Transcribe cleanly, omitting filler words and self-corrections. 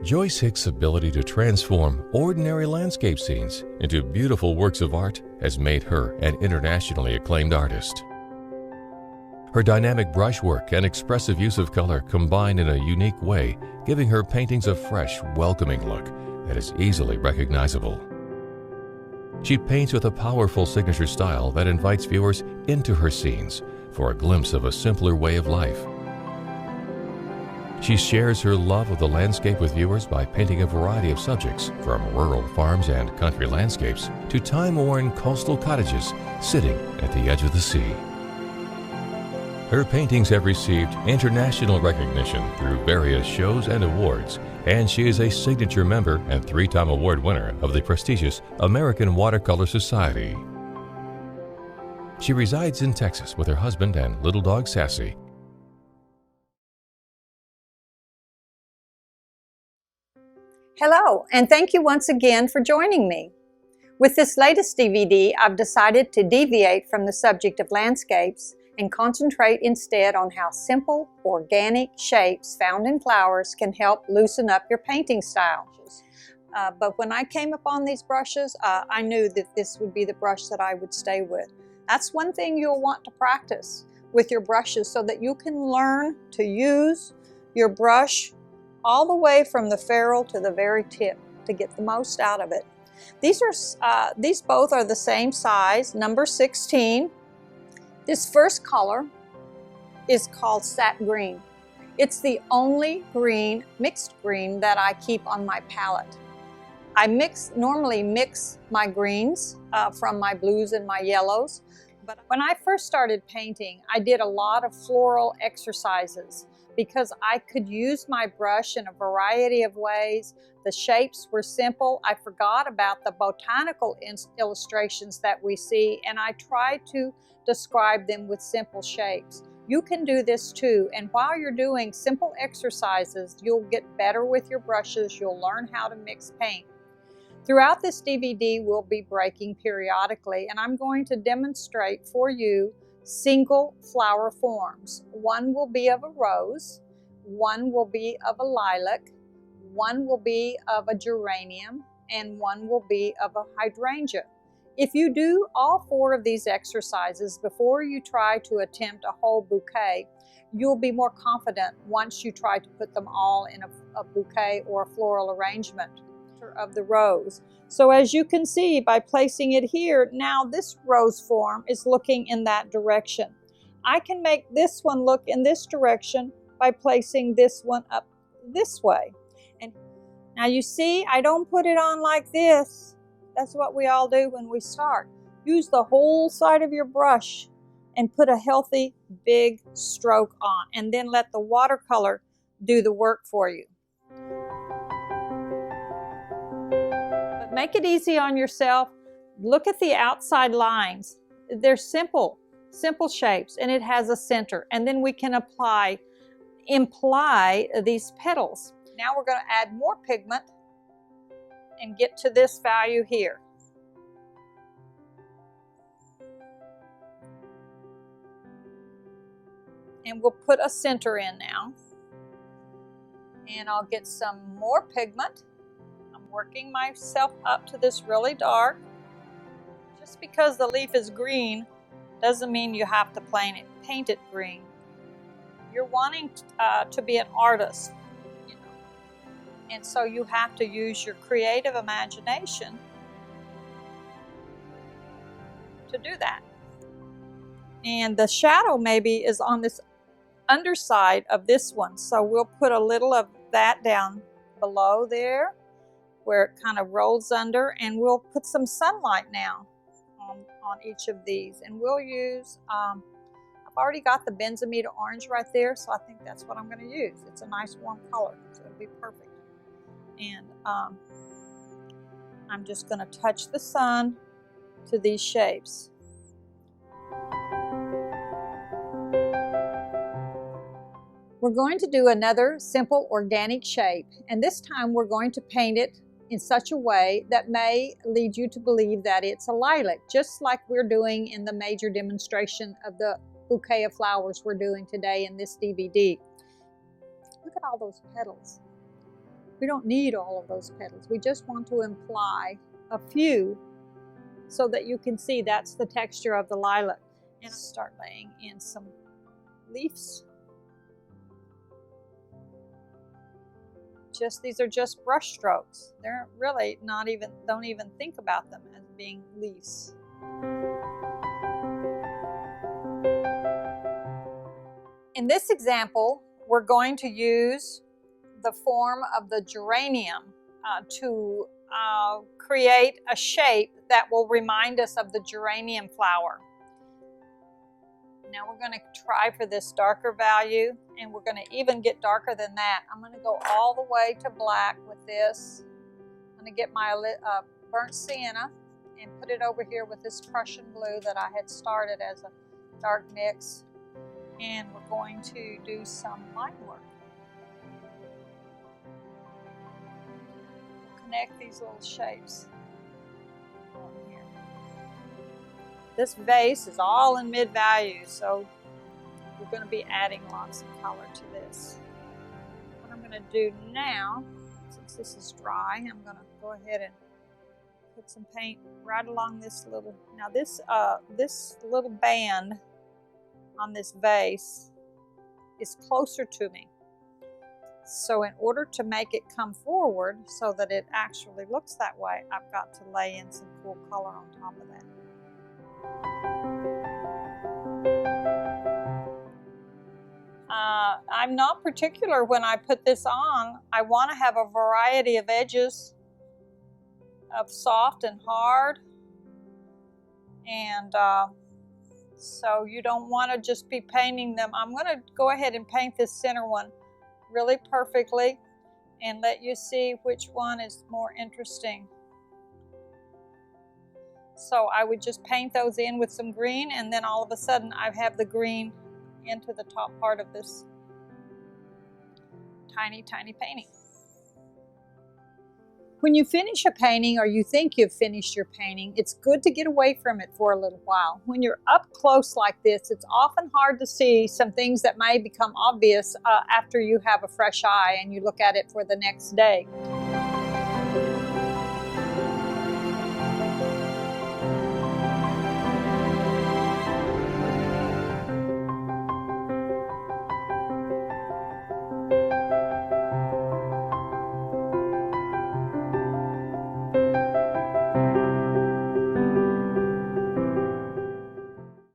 Joyce Hicks' ability to transform ordinary landscape scenes into beautiful works of art has made her an internationally acclaimed artist. Her dynamic brushwork and expressive use of color combine in a unique way, giving her paintings a fresh, welcoming look that is easily recognizable. She paints with a powerful signature style that invites viewers into her scenes for a glimpse of a simpler way of life. She shares her love of the landscape with viewers by painting a variety of subjects, from rural farms and country landscapes to time-worn coastal cottages sitting at the edge of the sea. Her paintings have received international recognition through various shows and awards, and she is a signature member and 3-time award winner of the prestigious American Watercolor Society. She resides in Texas with her husband and little dog Sassy. Hello, and thank you once again for joining me. With this latest DVD, I've decided to deviate from the subject of landscapes and concentrate instead on how simple, organic shapes found in flowers can help loosen up your painting style. But when I came upon these brushes, I knew that this would be the brush that I would stay with. That's one thing you'll want to practice with your brushes so that you can learn to use your brush all the way from the ferrule to the very tip to get the most out of it. These both are the same size, number 16. This first color is called Sat Green. It's the only green, mixed green, that I keep on my palette. I normally mix my greens from my blues and my yellows, but when I first started painting, I did a lot of floral exercises because I could use my brush in a variety of ways. The shapes were simple. I forgot about the botanical illustrations that we see, and I tried to describe them with simple shapes. You can do this too, and while you're doing simple exercises, you'll get better with your brushes. You'll learn how to mix paint. Throughout this DVD, we'll be breaking periodically, and I'm going to demonstrate for you single flower forms. One will be of a rose, one will be of a lilac, one will be of a geranium, and one will be of a hydrangea. If you do all 4 of these exercises before you try to attempt a whole bouquet, you'll be more confident once you try to put them all in a bouquet or a floral arrangement of the rose. So as you can see by placing it here, now this rose form is looking in that direction. I can make this one look in this direction by placing this one up this way. And now you see, I don't put it on like this. That's what we all do when we start. Use the whole side of your brush and put a healthy big stroke on, and then let the watercolor do the work for you. But make it easy on yourself. Look at the outside lines. They're simple shapes, and it has a center, and then we can imply these petals. Now we're going to add more pigment and get to this value here. And we'll put a center in now. And I'll get some more pigment. I'm working myself up to this really dark. Just because the leaf is green doesn't mean you have to paint it green. You're wanting to be an artist, you know. And so you have to use your creative imagination to do that. And the shadow maybe is on this underside of this one. So we'll put a little of that down below there where it kind of rolls under, and we'll put some sunlight now on each of these. And we'll use, I've already got the benzamita orange right there, so I think that's what I'm going to use. It's a nice warm color, so it'll be perfect. And I'm just going to touch the sun to these shapes. We're going to do another simple organic shape, and this time we're going to paint it in such a way that may lead you to believe that it's a lilac, just like we're doing in the major demonstration of the bouquet of flowers we're doing today in this DVD. Look at all those petals. We don't need all of those petals. We just want to imply a few so that you can see that's the texture of the lilac. And start laying in some leaves. These are just brush strokes. They're really not even, don't even think about them as being leaves. In this example, we're going to use the form of the geranium to create a shape that will remind us of the geranium flower. Now we're going to try for this darker value, and we're going to even get darker than that. I'm going to go all the way to black with this. I'm going to get my burnt sienna and put it over here with this Prussian blue that I had started as a dark mix. And we're going to do some line work. We'll connect these little shapes on here. This vase is all in mid-value, so we're going to be adding lots of color to this. What I'm going to do now, since this is dry, I'm going to go ahead and put some paint right along this little, now this little band on this vase is closer to me. So in order to make it come forward so that it actually looks that way, I've got to lay in some cool color on top of that. I'm not particular when I put this on. I want to have a variety of edges of soft and hard, and so you don't want to just be painting them. I'm going to go ahead and paint this center one really perfectly and let you see which one is more interesting. So I would just paint those in with some green, and then all of a sudden I have the green into the top part of this tiny, tiny painting. When you finish a painting, or you think you've finished your painting, it's good to get away from it for a little while. When you're up close like this, it's often hard to see some things that may become obvious after you have a fresh eye and you look at it for the next day.